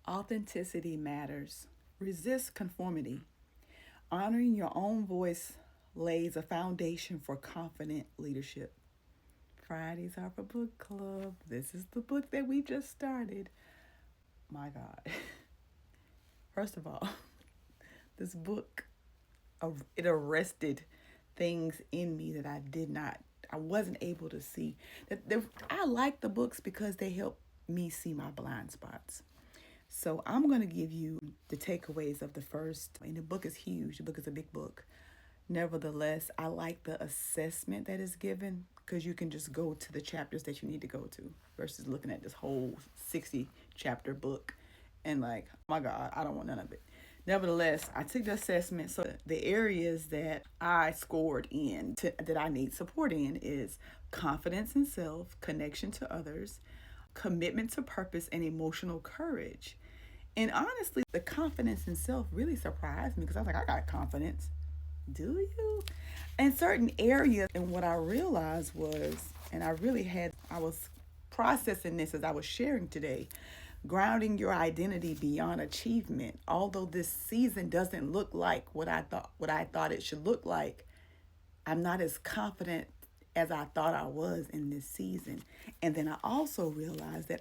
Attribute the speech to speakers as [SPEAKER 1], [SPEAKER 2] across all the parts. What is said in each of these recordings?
[SPEAKER 1] Authenticity matters. Resist conformity. Honoring your own voice lays a foundation for confident leadership. Fridays are for book club. This is the book that we just started. My God. First of all, this book, it arrested things in me that I wasn't able to see. I like the books because they help me see my blind spots. So I'm going to give you the takeaways of the first, and the book is huge. The book is a big book. Nevertheless, I like the assessment that is given because you can just go to the chapters that you need to go to versus looking at this whole 60 chapter book and like, oh my God, I don't want none of it. Nevertheless, I took the assessment. So the areas that I scored that I need support in is confidence in self, connection to others, commitment to purpose, and emotional courage. And honestly, the confidence in self really surprised me because I was like, I got confidence. Do you? In certain areas, and what I realized was, and I was processing this as I was sharing today, grounding your identity beyond achievement. Although this season doesn't look like what I thought it should look like, I'm not as confident as I thought I was in this season. And then I also realized that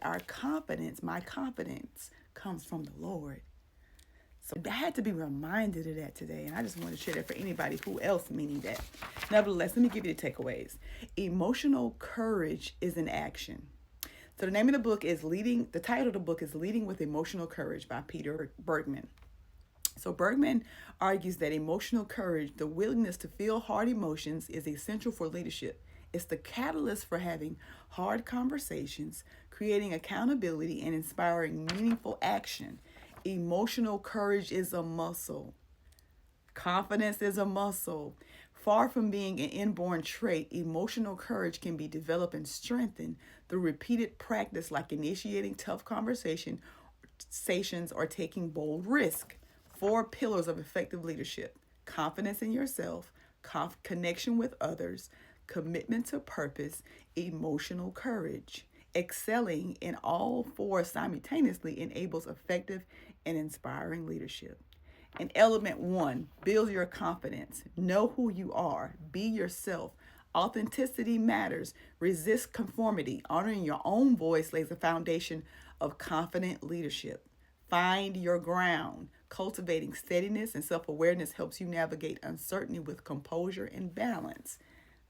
[SPEAKER 1] my confidence comes from the Lord. So I had to be reminded of that today. And I just want to share that for anybody who else meaning that. Nevertheless, let me give you the takeaways. Emotional courage is an action. So the name of the book is the title of the book is Leading with Emotional Courage by Peter Bergman. So Bergman argues that emotional courage, the willingness to feel hard emotions, is essential for leadership. It's the catalyst for having hard conversations, creating accountability, and inspiring meaningful action. Emotional courage is a muscle. Confidence is a muscle. Far from being an inborn trait, emotional courage can be developed and strengthened through repeated practice like initiating tough conversations or taking bold risk. 4 pillars of effective leadership: confidence in yourself, connection with others, commitment to purpose, emotional courage. Excelling in all 4 simultaneously enables effective and inspiring leadership. And element 1, build your confidence. Know who you are. Be yourself. Authenticity matters. Resist conformity. Honoring your own voice lays the foundation of confident leadership. Find your ground. Cultivating steadiness and self-awareness helps you navigate uncertainty with composure and balance.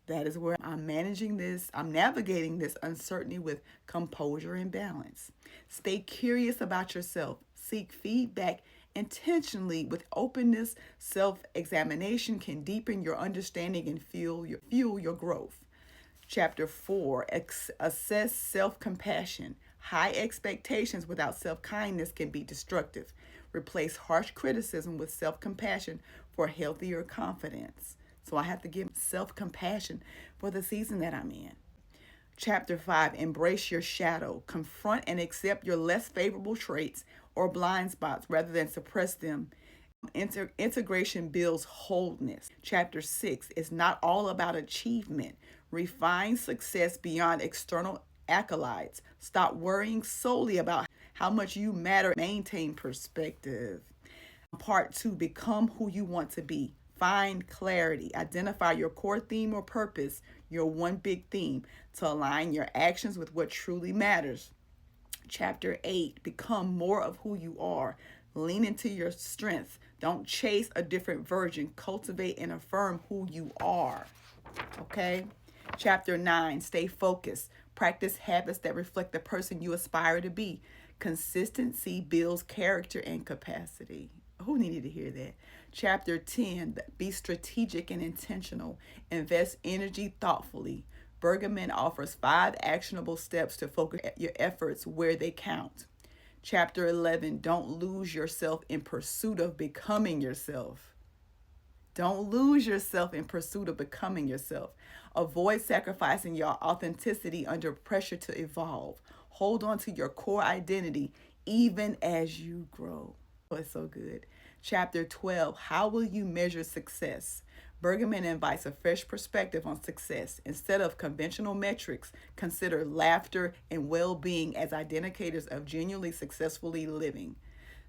[SPEAKER 1] That is where I'm navigating this uncertainty with composure and balance. Stay curious about yourself. Seek feedback intentionally with openness. Self-examination can deepen your understanding and fuel your growth. Chapter 4, assess self-compassion. High expectations without self-kindness can be destructive. Replace harsh criticism with self-compassion for healthier confidence. So I have to give self-compassion for the season that I'm in. Chapter 5, embrace your shadow. Confront and accept your less favorable traits or blind spots rather than suppress them. Integration builds wholeness. Chapter 6, it's not all about achievement. Refine success beyond external accolades. Stop worrying solely about how much you matter. Maintain perspective. Part 2, become who you want to be. Find clarity. Identify your core theme or purpose, your one big theme, to align your actions with what truly matters. Chapter 8, become more of who you are. Lean into your strengths. Don't chase a different version. Cultivate and affirm who you are. Okay? Chapter 9, stay focused. Practice habits that reflect the person you aspire to be. Consistency builds character and capacity. Who needed to hear that? Chapter 10, be strategic and intentional. Invest energy thoughtfully. Bergman offers 5 actionable steps to focus your efforts where they count. Chapter 11, don't lose yourself in pursuit of becoming yourself. Don't lose yourself in pursuit of becoming yourself. Avoid sacrificing your authenticity under pressure to evolve. Hold on to your core identity even as you grow. Oh, it's so good. Chapter 12, how will you measure success? Bergman invites a fresh perspective on success. Instead of conventional metrics, consider laughter and well being as indicators of genuinely successfully living.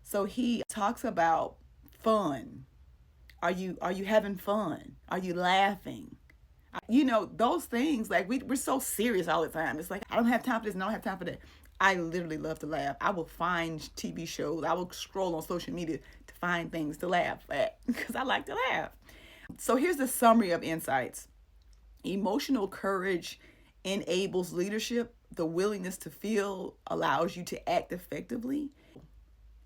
[SPEAKER 1] So he talks about fun. Are you having fun? Are you laughing? Those things, like we're so serious all the time. It's like, I don't have time for this and I don't have time for that. I literally love to laugh. I will find TV shows. I will scroll on social media to find things to laugh at because I like to laugh. So here's the summary of insights. Emotional courage enables leadership. The willingness to feel allows you to act effectively.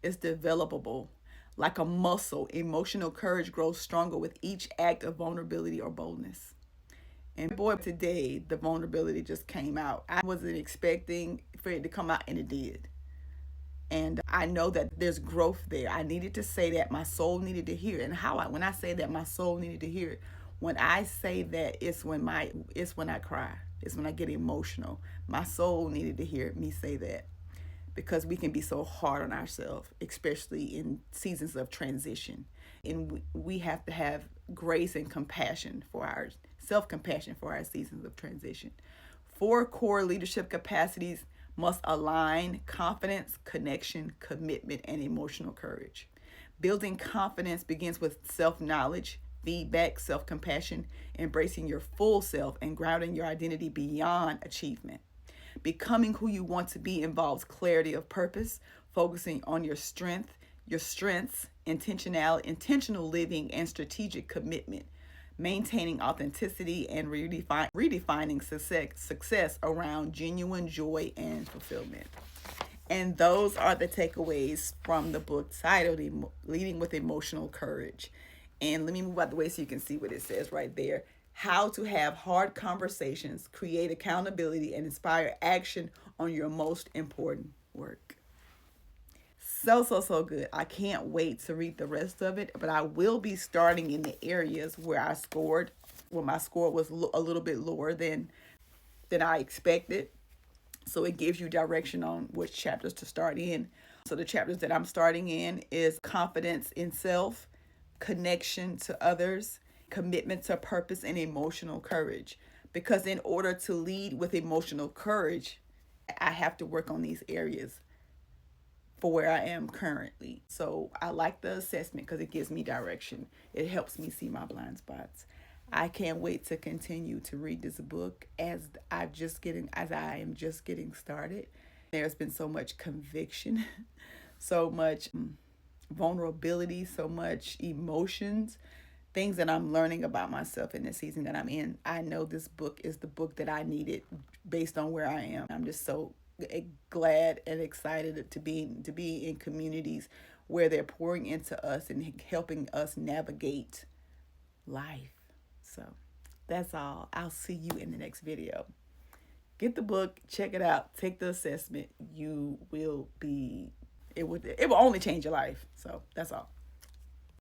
[SPEAKER 1] It's developable. Like a muscle, emotional courage grows stronger with each act of vulnerability or boldness. And boy, today the vulnerability just came out. I wasn't expecting for it to come out, and it did. And I know that there's growth there. I needed to say that. My soul needed to hear it. And when I say that my soul needed to hear it, when I say that, it's when I cry. It's when I get emotional. My soul needed to hear me say that, because we can be so hard on ourselves, especially in seasons of transition. And we have to have grace and compassion for our self-compassion for our seasons of transition. 4 core leadership capacities must align: confidence, connection, commitment, and emotional courage. Building confidence begins with self-knowledge, feedback, self-compassion, embracing your full self, and grounding your identity beyond achievement. Becoming who you want to be involves clarity of purpose, focusing on your strengths, intentional living, and strategic commitment, maintaining authenticity, and redefining success around genuine joy and fulfillment. And those are the takeaways from the book titled Leading with Emotional Courage. And let me move out the way so you can see what it says right there. How to have hard conversations, create accountability, and inspire action on your most important work. So good. I can't wait to read the rest of it, but I will be starting in the areas where my score was a little bit lower than I expected. So it gives you direction on which chapters to start in. So the chapters that I'm starting in is confidence in self, connection to others, commitment to purpose, and emotional courage. Because in order to lead with emotional courage, I have to work on these areas for where I am currently. So I like the assessment because it gives me direction. It helps me see my blind spots. I can't wait to continue to read this book as I am just getting started. There's been so much conviction, so much vulnerability, so much emotions, things that I'm learning about myself in the season that I'm in. I know this book is the book that I needed based on where I am. I'm just so glad and excited to be in communities where they're pouring into us and helping us navigate life. So that's all. I'll see you in the next video. Get the book, check it out, take the assessment. It will only change your life. So that's all.